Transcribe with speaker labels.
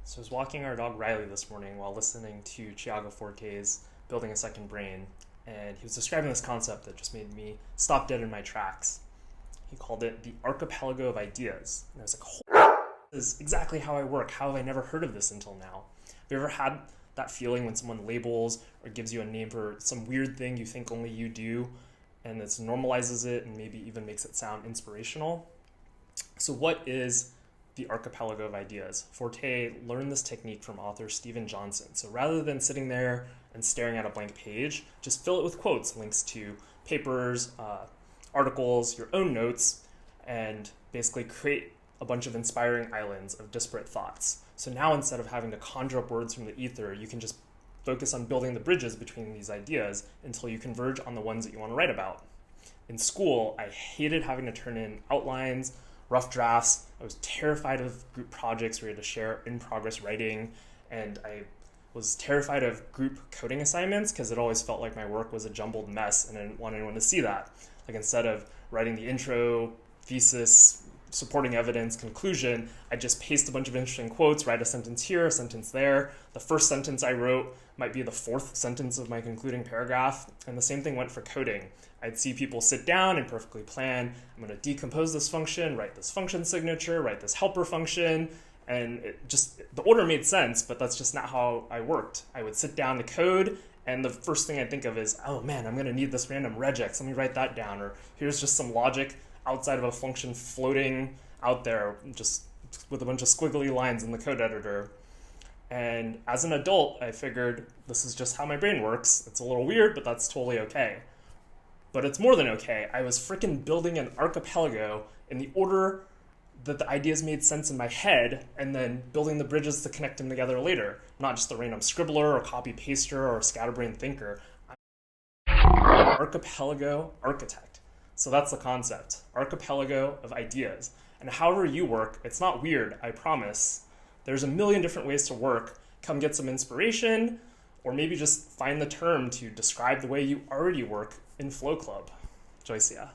Speaker 1: So I was walking our dog Riley this morning while listening to Tiago Forte's Building a Second Brain, and he was describing this concept that just made me stop dead in my tracks. He called it the Archipelago of Ideas. And I was like, this is exactly how I work. How have I never heard of this until now? Have you ever had that feeling when someone labels or gives you a name for some weird thing you think only you do, and this normalizes it and maybe even makes it sound inspirational? So what is the Archipelago of Ideas? Forte learned this technique from author Steven Johnson. So rather than sitting there and staring at a blank page, just fill it with quotes, links to papers, articles, your own notes, and basically create a bunch of inspiring islands of disparate thoughts. So now instead of having to conjure up words from the ether, you can just focus on building the bridges between these ideas until you converge on the ones that you want to write about. In school, I hated having to turn in outlines, rough drafts. I was terrified of group projects where you had to share in-progress writing, and I was terrified of group coding assignments because it always felt like my work was a jumbled mess and I didn't want anyone to see that. Like instead of writing the intro, thesis, supporting evidence, conclusion, I just paste a bunch of interesting quotes, write a sentence here, a sentence there. The first sentence I wrote might be the fourth sentence of my concluding paragraph, and the same thing went for coding. I'd see people sit down and perfectly plan, I'm going to decompose this function, write this function signature, write this helper function, and the order made sense, but that's just not how I worked. I would sit down to code, and the first thing I'd think of is, oh man, I'm going to need this random regex, let me write that down, or here's just some logic outside of a function floating out there, just with a bunch of squiggly lines in the code editor. And as an adult, I figured this is just how my brain works. It's a little weird, but that's totally okay. But it's more than okay. I was freaking building an archipelago in the order that the ideas made sense in my head, and then building the bridges to connect them together later. I'm not just a random scribbler or copy-paster or scatterbrain thinker. I'm an archipelago architect. So that's the concept, archipelago of ideas. And however you work, it's not weird, I promise. There's a million different ways to work. Come get some inspiration, or maybe just find the term to describe the way you already work in Flow Club. Joycia.